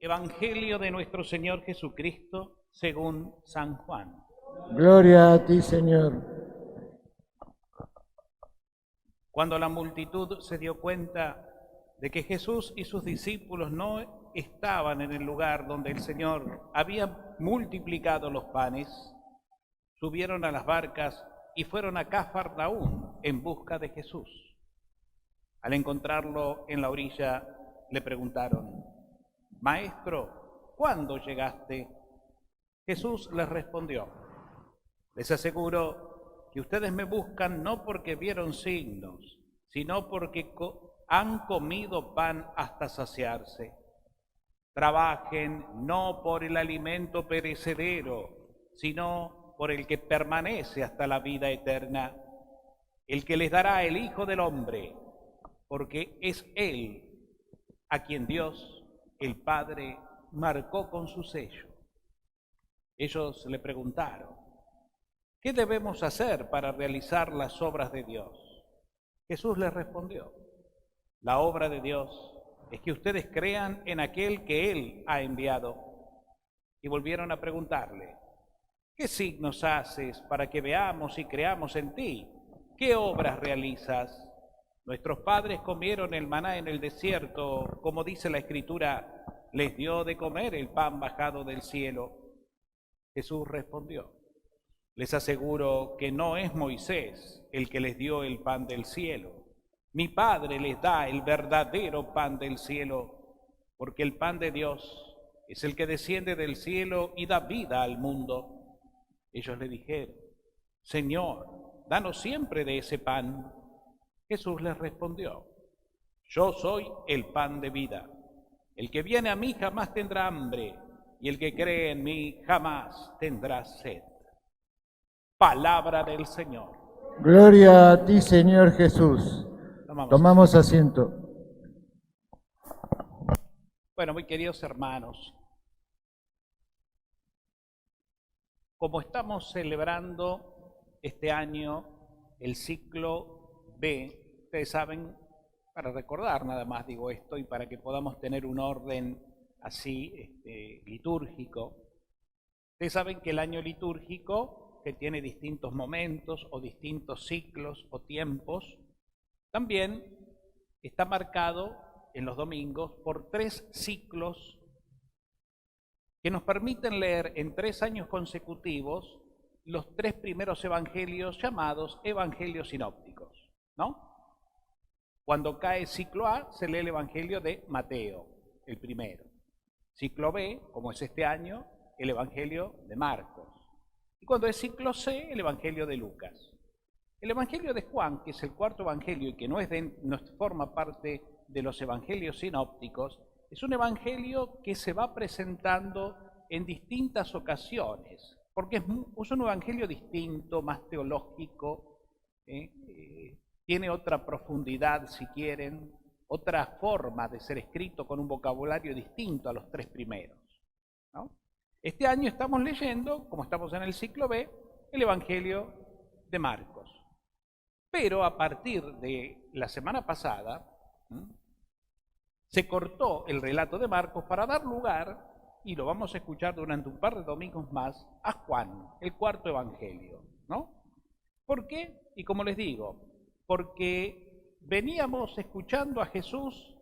Evangelio de nuestro Señor Jesucristo según San Juan. Gloria a ti, Señor. Cuando la multitud se dio cuenta de que Jesús y sus discípulos no estaban en el lugar donde el Señor había multiplicado los panes, subieron a las barcas y fueron a Cafarnaúm en busca de Jesús. Al encontrarlo en la orilla, le preguntaron: Maestro, ¿cuándo llegaste? Jesús les respondió: Les aseguro que ustedes me buscan no porque vieron signos, sino porque han comido pan hasta saciarse. Trabajen no por el alimento perecedero, sino por el que permanece hasta la vida eterna, el que les dará el Hijo del Hombre, porque es Él a quien Dios, el Padre, marcó con su sello. Ellos le preguntaron: ¿qué debemos hacer para realizar las obras de Dios? Jesús les respondió: La obra de Dios es que ustedes crean en aquel que Él ha enviado. Y volvieron a preguntarle: ¿qué signos haces para que veamos y creamos en ti? ¿Qué obras realizas? Nuestros padres comieron el maná en el desierto, como dice la Escritura, les dio de comer el pan bajado del cielo. Jesús respondió: Les aseguro que no es Moisés el que les dio el pan del cielo. Mi Padre les da el verdadero pan del cielo, porque el pan de Dios es el que desciende del cielo y da vida al mundo. Ellos le dijeron: Señor, danos siempre de ese pan. Jesús les respondió: Yo soy el pan de vida. El que viene a mí jamás tendrá hambre, y el que cree en mí jamás tendrá sed. Palabra del Señor. Gloria a ti, Señor Jesús. Tomamos asiento. Bueno, muy queridos hermanos, como estamos celebrando este año el ciclo B, ustedes saben, para recordar nada más digo esto y para que podamos tener un orden así litúrgico, ustedes saben que el año litúrgico, que tiene distintos momentos o distintos ciclos o tiempos, también está marcado en los domingos por 3 ciclos que nos permiten leer en 3 años consecutivos los 3 primeros evangelios llamados evangelios sinópticos, ¿no? Cuando cae ciclo A, se lee el evangelio de Mateo, el primero. Ciclo B, como es este año, el evangelio de Marcos. Y cuando es ciclo C, el evangelio de Lucas. El evangelio de Juan, que es el cuarto evangelio y que no forma parte de los evangelios sinópticos, es un evangelio que se va presentando en distintas ocasiones, porque es un evangelio distinto, más teológico, tiene otra profundidad, si quieren, otra forma de ser escrito con un vocabulario distinto a los 3 primeros, ¿no? Este año estamos leyendo, como estamos en el ciclo B, el evangelio de Marcos. Pero a partir de la semana pasada, se cortó el relato de Marcos para dar lugar, y lo vamos a escuchar durante un par de domingos más, a Juan, el cuarto evangelio, ¿no? ¿Por qué? Y como les digo, porque veníamos escuchando a Jesús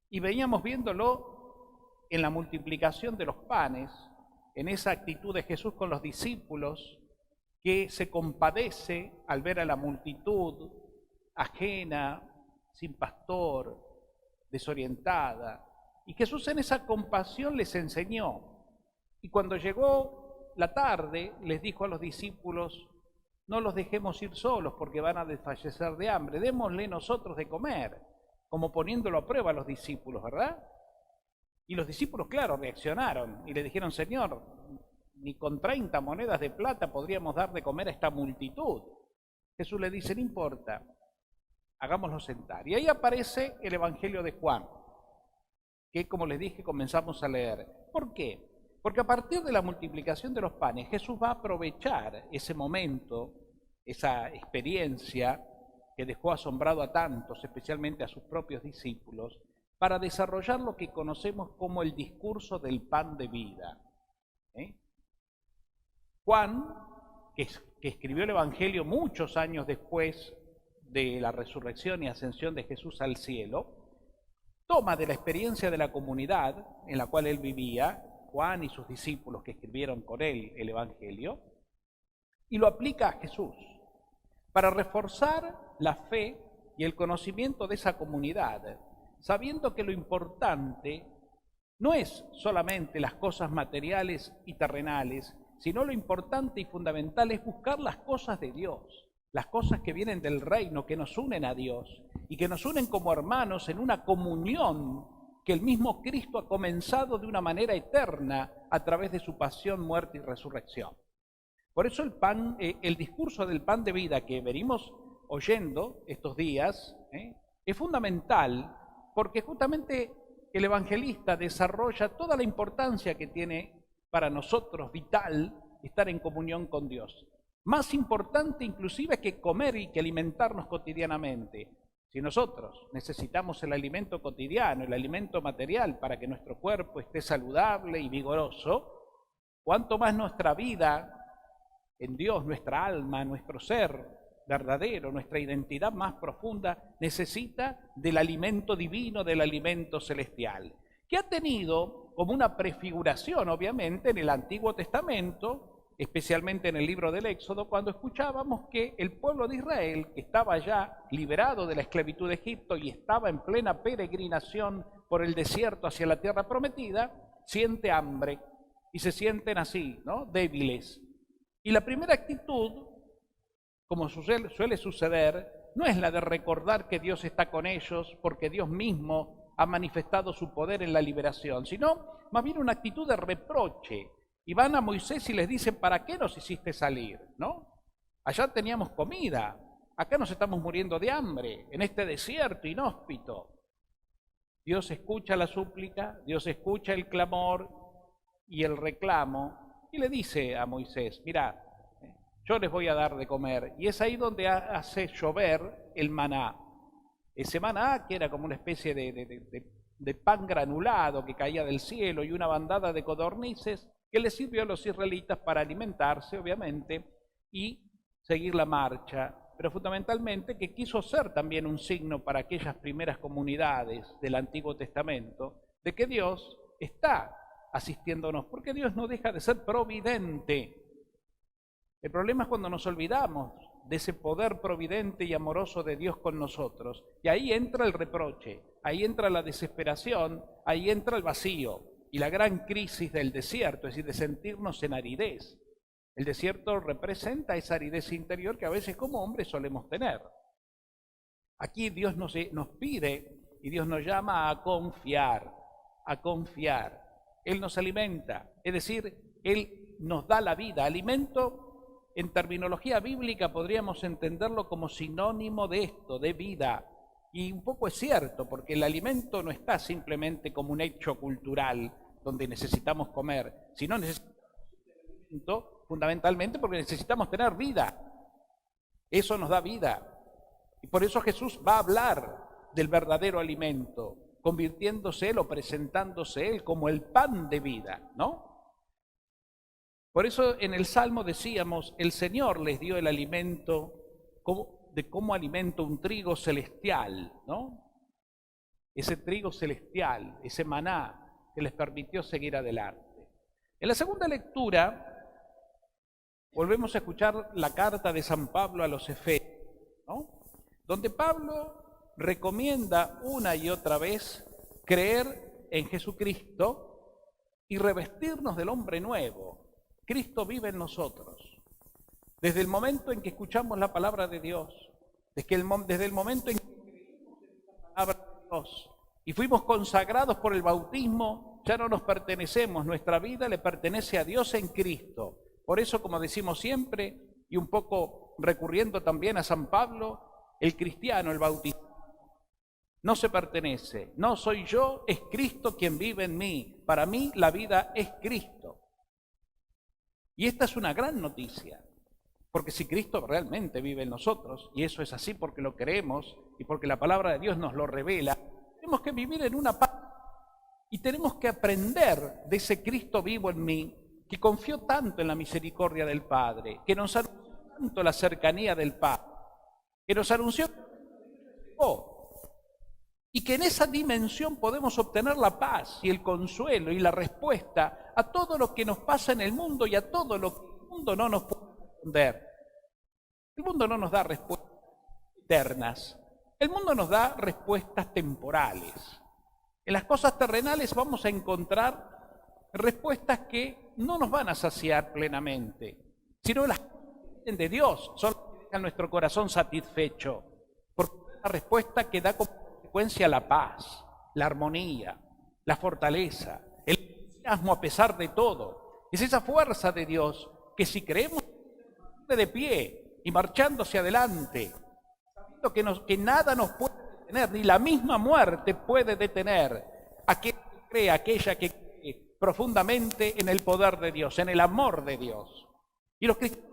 y veníamos viéndolo en la multiplicación de los panes, en esa actitud de Jesús con los discípulos, que se compadece al ver a la multitud ajena, sin pastor, desorientada. Y Jesús en esa compasión les enseñó. Y cuando llegó la tarde, les dijo a los discípulos: no los dejemos ir solos porque van a desfallecer de hambre, démosle nosotros de comer, como poniéndolo a prueba a los discípulos, ¿verdad? Y los discípulos, claro, reaccionaron y le dijeron: Señor, ni con 30 monedas de plata podríamos dar de comer a esta multitud. Jesús le dice: no importa, hagámoslo sentar. Y ahí aparece el evangelio de Juan, que como les dije comenzamos a leer. ¿Por qué? Porque a partir de la multiplicación de los panes, Jesús va a aprovechar ese momento, esa experiencia que dejó asombrado a tantos, especialmente a sus propios discípulos, para desarrollar lo que conocemos como el discurso del pan de vida. Juan, que escribió el Evangelio muchos años después de la resurrección y ascensión de Jesús al cielo, toma de la experiencia de la comunidad en la cual él vivía, Juan y sus discípulos que escribieron con él el Evangelio, y lo aplica a Jesús para reforzar la fe y el conocimiento de esa comunidad, sabiendo que lo importante no es solamente las cosas materiales y terrenales, sino lo importante y fundamental es buscar las cosas de Dios, las cosas que vienen del reino, que nos unen a Dios y que nos unen como hermanos en una comunión que el mismo Cristo ha comenzado de una manera eterna a través de su pasión, muerte y resurrección. Por eso el discurso del pan de vida que venimos oyendo estos días es fundamental, porque justamente el evangelista desarrolla toda la importancia que tiene para nosotros vital estar en comunión con Dios. Más importante inclusive que comer y que alimentarnos cotidianamente. Si nosotros necesitamos el alimento cotidiano, el alimento material para que nuestro cuerpo esté saludable y vigoroso, cuánto más nuestra vida en Dios, nuestra alma, nuestro ser verdadero, nuestra identidad más profunda, necesita del alimento divino, del alimento celestial, que ha tenido como una prefiguración, obviamente, en el Antiguo Testamento, especialmente en el libro del Éxodo, cuando escuchábamos que el pueblo de Israel, que estaba ya liberado de la esclavitud de Egipto y estaba en plena peregrinación por el desierto hacia la tierra prometida, siente hambre y se sienten así, ¿no? Débiles. Y la primera actitud, como suele suceder, no es la de recordar que Dios está con ellos porque Dios mismo ha manifestado su poder en la liberación, sino más bien una actitud de reproche. Y van a Moisés y les dicen, ¿para qué nos hiciste salir? ¿No? Allá teníamos comida, acá nos estamos muriendo de hambre, en este desierto inhóspito. Dios escucha la súplica, Dios escucha el clamor y el reclamo, y le dice a Moisés, mirá, yo les voy a dar de comer. Y es ahí donde hace llover el maná. Ese maná que era como una especie de pan granulado que caía del cielo y una bandada de codornices que les sirvió a los israelitas para alimentarse, obviamente, y seguir la marcha, pero fundamentalmente que quiso ser también un signo para aquellas primeras comunidades del Antiguo Testamento, de que Dios está asistiéndonos, porque Dios no deja de ser providente. El problema es cuando nos olvidamos de ese poder providente y amoroso de Dios con nosotros, y ahí entra el reproche, ahí entra la desesperación, ahí entra el vacío, y la gran crisis del desierto, es decir, de sentirnos en aridez. El desierto representa esa aridez interior que a veces como hombres solemos tener. Aquí Dios nos pide y Dios nos llama a confiar, a confiar. Él nos alimenta, es decir, Él nos da la vida. Alimento, en terminología bíblica, podríamos entenderlo como sinónimo de esto, de vida. Y un poco es cierto, porque el alimento no está simplemente como un hecho cultural donde necesitamos comer, sino necesitamos alimento fundamentalmente porque necesitamos tener vida. Eso nos da vida. Y por eso Jesús va a hablar del verdadero alimento, convirtiéndose Él o presentándose Él como el pan de vida, ¿no? Por eso en el Salmo decíamos, el Señor les dio el alimento de cómo alimenta un trigo celestial, ¿no? Ese trigo celestial, ese maná que les permitió seguir adelante. En la segunda lectura, volvemos a escuchar la carta de San Pablo a los Efesios, ¿no? Donde Pablo recomienda una y otra vez creer en Jesucristo y revestirnos del hombre nuevo. Cristo vive en nosotros. Desde el momento en que escuchamos la palabra de Dios, desde el momento en que creímos en la palabra de Dios y fuimos consagrados por el bautismo, ya no nos pertenecemos, nuestra vida le pertenece a Dios en Cristo. Por eso, como decimos siempre, y un poco recurriendo también a San Pablo, el cristiano, el bautizado, no se pertenece, no soy yo, es Cristo quien vive en mí. Para mí la vida es Cristo. Y esta es una gran noticia. Porque si Cristo realmente vive en nosotros, y eso es así porque lo creemos y porque la palabra de Dios nos lo revela, tenemos que vivir en una paz y tenemos que aprender de ese Cristo vivo en mí, que confió tanto en la misericordia del Padre, que nos anunció tanto la cercanía del Padre, que nos anunció y que en esa dimensión podemos obtener la paz y el consuelo y la respuesta a todo lo que nos pasa en el mundo y a todo lo que el mundo no nos puede responder. El mundo no nos da respuestas eternas, el mundo nos da respuestas temporales. En las cosas terrenales vamos a encontrar respuestas que no nos van a saciar plenamente, sino las que vienen de Dios, son las que dejan nuestro corazón satisfecho, porque es la respuesta que da como consecuencia la paz, la armonía, la fortaleza, el entusiasmo a pesar de todo. Es esa fuerza de Dios que si creemos de pie y marchando hacia adelante, sabiendo que nada nos puede detener, ni la misma muerte puede detener a aquel que cree, aquella que cree profundamente en el poder de Dios, en el amor de Dios. Y los cristianos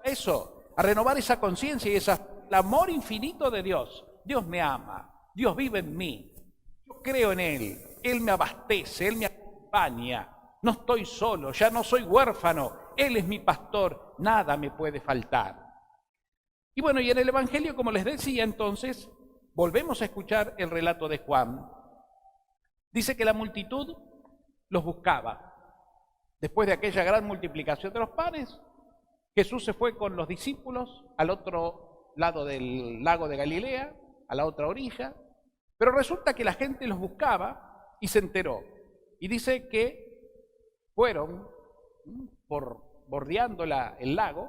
a eso, a renovar esa conciencia y el amor infinito de Dios. Dios me ama, Dios vive en mí, yo creo en Él, Él me abastece, Él me acompaña, no estoy solo, ya no soy huérfano, Él es mi pastor, nada me puede faltar. Y bueno, y en el Evangelio, como les decía entonces, volvemos a escuchar el relato de Juan. Dice que la multitud los buscaba. Después de aquella gran multiplicación de los panes, Jesús se fue con los discípulos al otro lado del lago de Galilea, a la otra orilla, pero resulta que la gente los buscaba y se enteró. Y dice que fueron bordeando el lago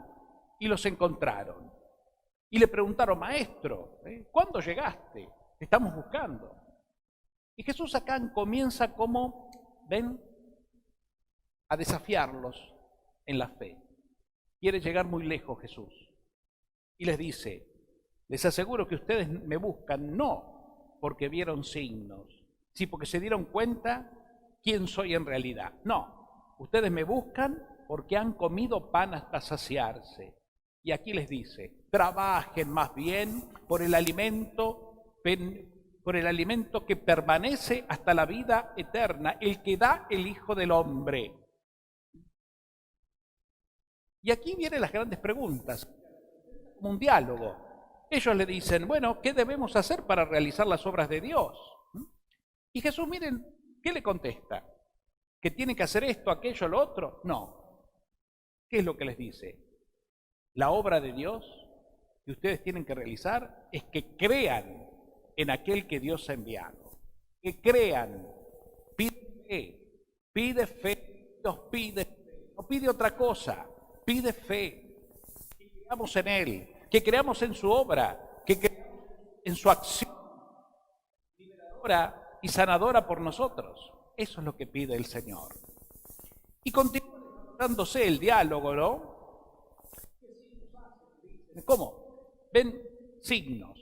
y los encontraron. Y le preguntaron, maestro, ¿cuándo llegaste? Te estamos buscando. Y Jesús acá comienza como, ven, a desafiarlos en la fe. Quiere llegar muy lejos Jesús. Y les dice, les aseguro que ustedes me buscan no porque vieron signos, sí porque se dieron cuenta quién soy en realidad. No, ustedes me buscan porque han comido pan hasta saciarse. Y aquí les dice, trabajen más bien por el alimento que permanece hasta la vida eterna, el que da el Hijo del Hombre. Y aquí vienen las grandes preguntas, como un diálogo. Ellos le dicen, bueno, ¿qué debemos hacer para realizar las obras de Dios? Y Jesús, miren, ¿qué le contesta? ¿Que tiene que hacer esto, aquello, lo otro? No. ¿Qué es lo que les dice? La obra de Dios que ustedes tienen que realizar es que crean en aquel que Dios ha enviado. Que crean. Pide fe, Dios pide fe. No pide otra cosa, pide fe. Que creamos en Él, que creamos en su obra, que creamos en su acción liberadora y sanadora por nosotros. Eso es lo que pide el Señor. Y continúa dándose el diálogo, ¿no? ¿Cómo? Ven signos.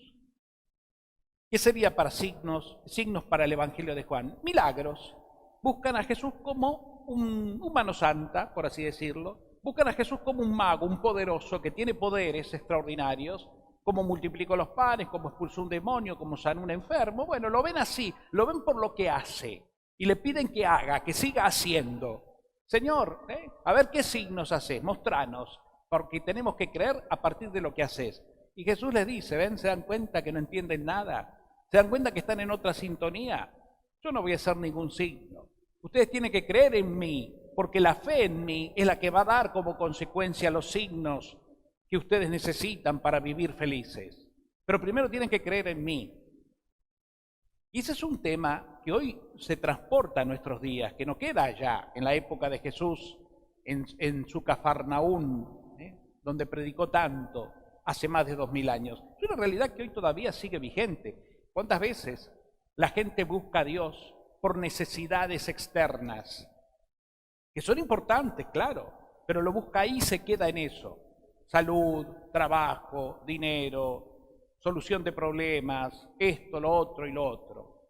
¿Qué sería para signos? Signos para el Evangelio de Juan. Milagros. Buscan a Jesús como un mano santa, por así decirlo. Buscan a Jesús como un mago, un poderoso que tiene poderes extraordinarios, como multiplicó los panes, como expulsó un demonio, como sanó un enfermo. Bueno, lo ven así, lo ven por lo que hace. Y le piden que haga, que siga haciendo. Señor, a ver qué signos haces, mostranos, porque tenemos que creer a partir de lo que haces. Y Jesús les dice, ven, se dan cuenta que no entienden nada, se dan cuenta que están en otra sintonía. Yo no voy a hacer ningún signo. Ustedes tienen que creer en mí, porque la fe en mí es la que va a dar como consecuencia los signos que ustedes necesitan para vivir felices. Pero primero tienen que creer en mí. Y ese es un tema que hoy se transporta a nuestros días, que no queda allá en la época de Jesús, en su Cafarnaún, donde predicó tanto hace más de 2000 años. Es una realidad que hoy todavía sigue vigente. ¿Cuántas veces la gente busca a Dios por necesidades externas? Que son importantes, claro, pero lo busca ahí y se queda en eso. Salud, trabajo, dinero, solución de problemas, esto, lo otro y lo otro.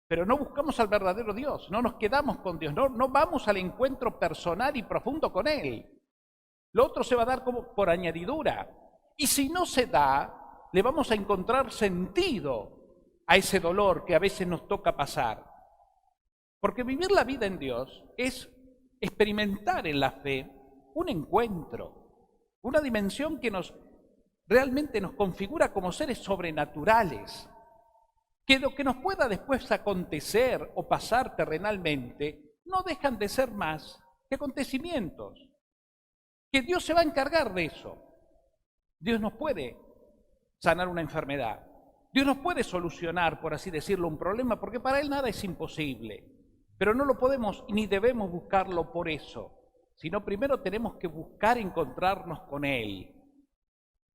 Pero no buscamos al verdadero Dios, no nos quedamos con Dios, no vamos al encuentro personal y profundo con Él. Lo otro se va a dar como por añadidura. Y si no se da, le vamos a encontrar sentido a ese dolor que a veces nos toca pasar. Porque vivir la vida en Dios es experimentar en la fe un encuentro, una dimensión que realmente nos configura como seres sobrenaturales, que lo que nos pueda después acontecer o pasar terrenalmente no dejan de ser más que acontecimientos, que Dios se va a encargar de eso. Dios nos puede sanar una enfermedad, Dios nos puede solucionar, por así decirlo, un problema, porque para Él nada es imposible, pero no lo podemos ni debemos buscarlo por eso, sino primero tenemos que buscar encontrarnos con Él,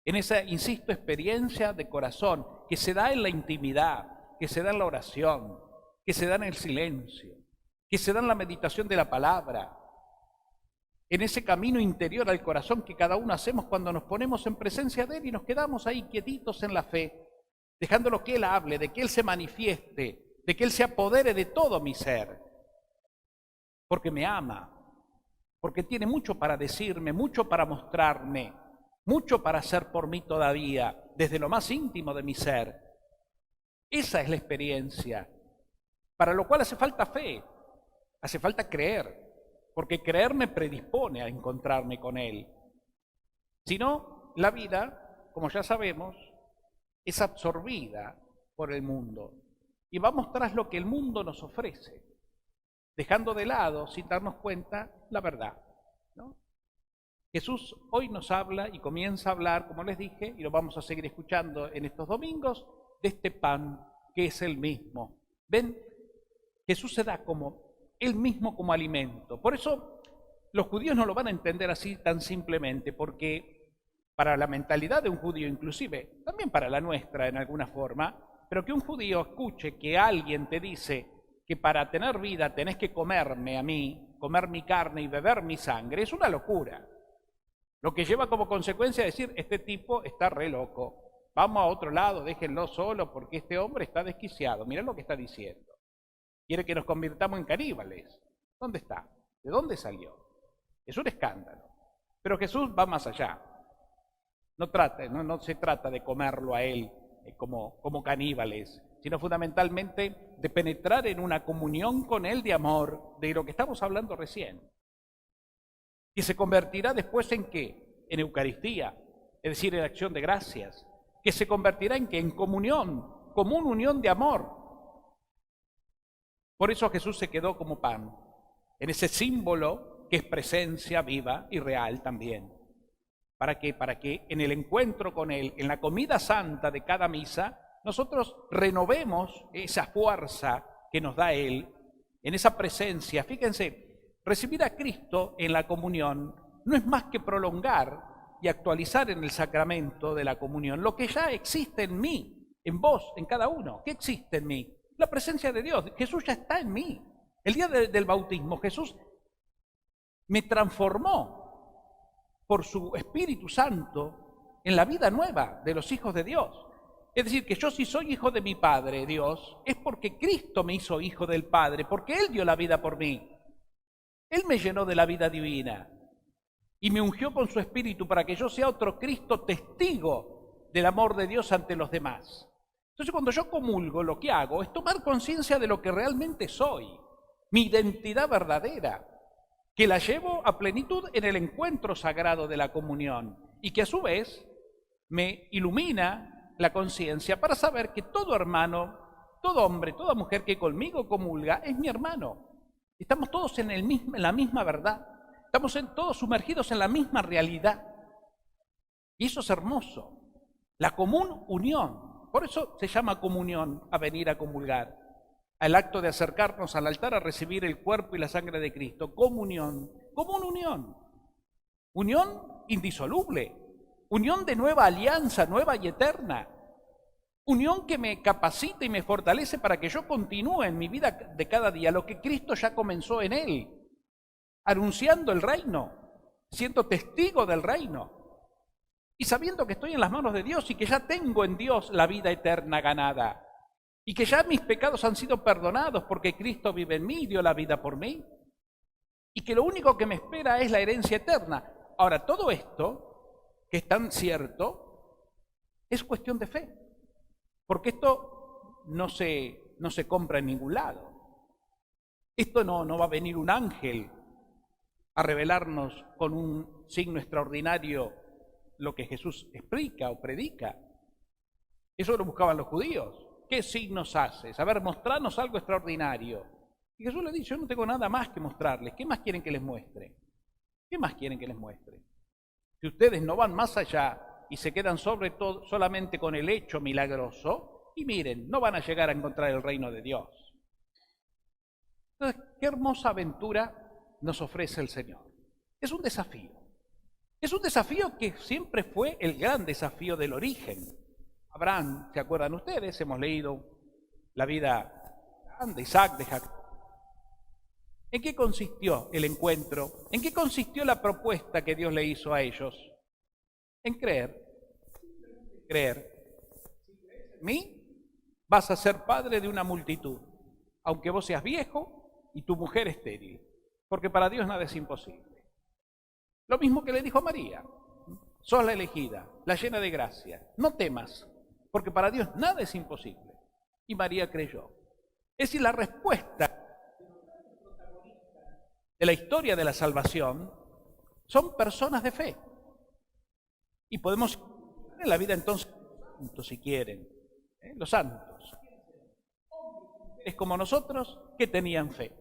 en esa, insisto, experiencia de corazón que se da en la intimidad, que se da en la oración, que se da en el silencio, que se da en la meditación de la palabra, en ese camino interior al corazón que cada uno hacemos cuando nos ponemos en presencia de Él y nos quedamos ahí quietitos en la fe, dejándolo que Él hable, de que Él se manifieste, de que Él se apodere de todo mi ser, porque me ama, porque tiene mucho para decirme, mucho para mostrarme, mucho para hacer por mí todavía, desde lo más íntimo de mi ser. Esa es la experiencia, para lo cual hace falta fe, hace falta creer, porque creer me predispone a encontrarme con Él. Si no, la vida, como ya sabemos, es absorbida por el mundo y vamos tras lo que el mundo nos ofrece, dejando de lado, sin darnos cuenta, la verdad, ¿no? Jesús hoy nos habla y comienza a hablar, como les dije, y lo vamos a seguir escuchando en estos domingos, de este pan que es el mismo. ¿Ven? Jesús se da como Él mismo como alimento. Por eso los judíos no lo van a entender así tan simplemente, porque para la mentalidad de un judío inclusive, también para la nuestra en alguna forma, pero que un judío escuche que alguien te dice que para tener vida tenés que comerme a mí, comer mi carne y beber mi sangre, es una locura. Lo que lleva como consecuencia a decir, este tipo está re loco, vamos a otro lado, déjenlo solo porque este hombre está desquiciado, mirá lo que está diciendo. Quiere que nos convirtamos en caníbales. ¿Dónde está? ¿De dónde salió? Es un escándalo. Pero Jesús va más allá. No se trata de comerlo a Él como caníbales, sino fundamentalmente de penetrar en una comunión con Él de amor, de lo que estamos hablando recién. Y se convertirá después en ¿qué? En Eucaristía, es decir, en acción de gracias. Que se convertirá en ¿qué? En comunión, como una unión de amor. Por eso Jesús se quedó como pan, en ese símbolo que es presencia viva y real también. ¿Para qué? Para que en el encuentro con Él, en la comida santa de cada misa, nosotros renovemos esa fuerza que nos da Él, en esa presencia. Fíjense, recibir a Cristo en la comunión no es más que prolongar y actualizar en el sacramento de la comunión lo que ya existe en mí, en vos, en cada uno. ¿Qué existe en mí? La presencia de Dios. Jesús ya está en mí. El día del bautismo, Jesús me transformó por su Espíritu Santo en la vida nueva de los hijos de Dios. Es decir, que yo si soy hijo de mi Padre, Dios, es porque Cristo me hizo hijo del Padre, porque Él dio la vida por mí. Él me llenó de la vida divina y me ungió con su Espíritu para que yo sea otro Cristo testigo del amor de Dios ante los demás. Entonces, cuando yo comulgo, lo que hago es tomar conciencia de lo que realmente soy, mi identidad verdadera, que la llevo a plenitud en el encuentro sagrado de la comunión y que a su vez me ilumina la conciencia para saber que todo hermano, todo hombre, toda mujer que conmigo comulga es mi hermano. Estamos todos en la misma verdad, estamos todos sumergidos en la misma realidad. Y eso es hermoso, la común unión. Por eso se llama comunión a venir a comulgar, al acto de acercarnos al altar a recibir el cuerpo y la sangre de Cristo. Comunión, común unión, unión indisoluble, unión de nueva alianza, nueva y eterna, unión que me capacita y me fortalece para que yo continúe en mi vida de cada día lo que Cristo ya comenzó en Él, anunciando el reino, siendo testigo del reino. Y sabiendo que estoy en las manos de Dios y que ya tengo en Dios la vida eterna ganada. Y que ya mis pecados han sido perdonados porque Cristo vive en mí y dio la vida por mí. Y que lo único que me espera es la herencia eterna. Ahora, todo esto, que es tan cierto, es cuestión de fe. Porque esto no se compra en ningún lado. Esto no va a venir un ángel a revelarnos con un signo extraordinario lo que Jesús explica o predica. Eso lo buscaban los judíos. ¿Qué signos haces? A ver, mostrarnos algo extraordinario. Y Jesús les dice, yo no tengo nada más que mostrarles. ¿Qué más quieren que les muestre? ¿Qué más quieren que les muestre? Si ustedes no van más allá y se quedan sobre todo solamente con el hecho milagroso, y miren, no van a llegar a encontrar el reino de Dios. Entonces, qué hermosa aventura nos ofrece el Señor. Es un desafío. Es un desafío que siempre fue el gran desafío del origen. Abraham, ¿se acuerdan ustedes? Hemos leído la vida de Isaac, de Jacob. ¿En qué consistió el encuentro? ¿En qué consistió la propuesta que Dios le hizo a ellos? En creer. Creer. En mí vas a ser padre de una multitud, aunque vos seas viejo y tu mujer estéril, porque para Dios nada es imposible. Lo mismo que le dijo a María, sos la elegida, la llena de gracia, no temas, porque para Dios nada es imposible. Y María creyó. Es decir, la respuesta de la historia de la salvación son personas de fe. Y podemos en la vida entonces, si quieren, los santos. Es como nosotros que tenían fe,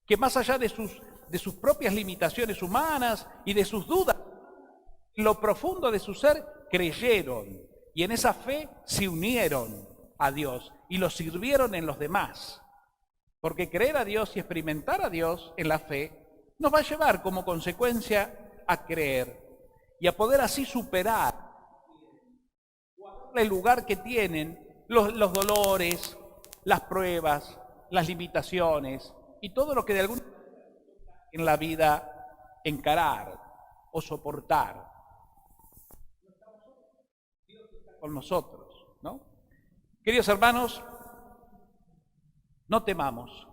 que más allá de sus propias limitaciones humanas y de sus dudas, lo profundo de su ser, creyeron y en esa fe se unieron a Dios y lo sirvieron en los demás. Porque creer a Dios y experimentar a Dios en la fe nos va a llevar como consecuencia a creer y a poder así superar el lugar que tienen los dolores, las pruebas, las limitaciones y todo lo que de alguna manera en la vida encarar o soportar. Dios está con nosotros, ¿no? Queridos hermanos, no temamos.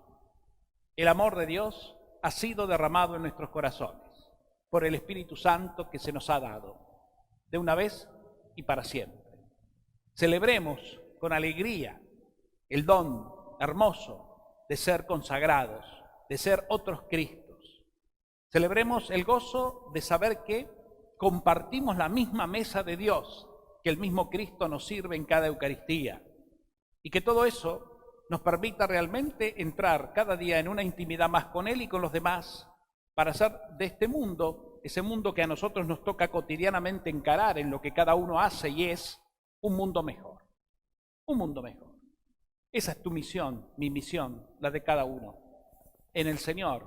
El amor de Dios ha sido derramado en nuestros corazones por el Espíritu Santo que se nos ha dado, de una vez y para siempre. Celebremos con alegría el don hermoso de ser consagrados, de ser otros Cristos. Celebremos el gozo de saber que compartimos la misma mesa de Dios, que el mismo Cristo nos sirve en cada Eucaristía, y que todo eso nos permita realmente entrar cada día en una intimidad más con Él y con los demás, para hacer de este mundo, ese mundo que a nosotros nos toca cotidianamente encarar en lo que cada uno hace y es, un mundo mejor. Un mundo mejor. Esa es tu misión, mi misión, la de cada uno, en el Señor.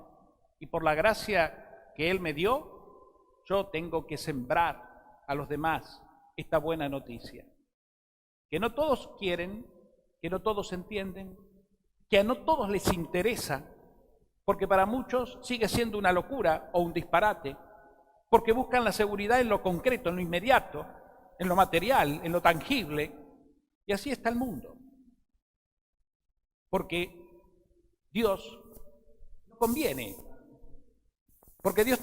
Y por la gracia que Él me dio, yo tengo que sembrar a los demás esta buena noticia. Que no todos quieren, que no todos entienden, que a no todos les interesa, porque para muchos sigue siendo una locura o un disparate, porque buscan la seguridad en lo concreto, en lo inmediato, en lo material, en lo tangible, y así está el mundo. Porque Dios no conviene, porque Dios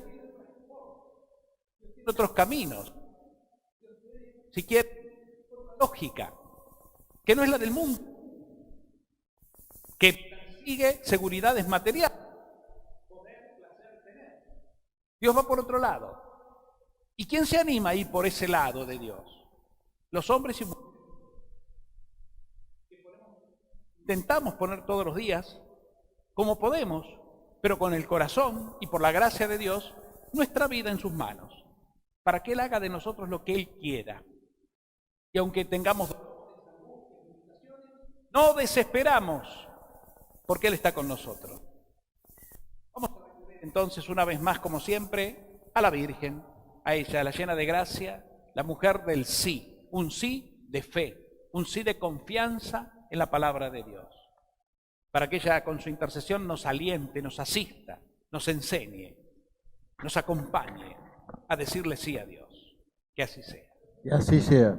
tiene otros caminos, si quiere, lógica, que no es la del mundo, que sigue seguridades materiales. Dios va por otro lado. ¿Y quién se anima a ir por ese lado de Dios? Los hombres y mujeres. Intentamos poner todos los días, como podemos, pero con el corazón y por la gracia de Dios, nuestra vida en sus manos, para que Él haga de nosotros lo que Él quiera. Y aunque tengamos no desesperamos, porque Él está con nosotros. Vamos a recurrir entonces una vez más, como siempre, a la Virgen, a ella, la llena de gracia, la mujer del sí, un sí de fe, un sí de confianza en la palabra de Dios, para que ella con su intercesión nos aliente, nos asista, nos enseñe, nos acompañe a decirle sí a Dios. Que así sea. Y así sea.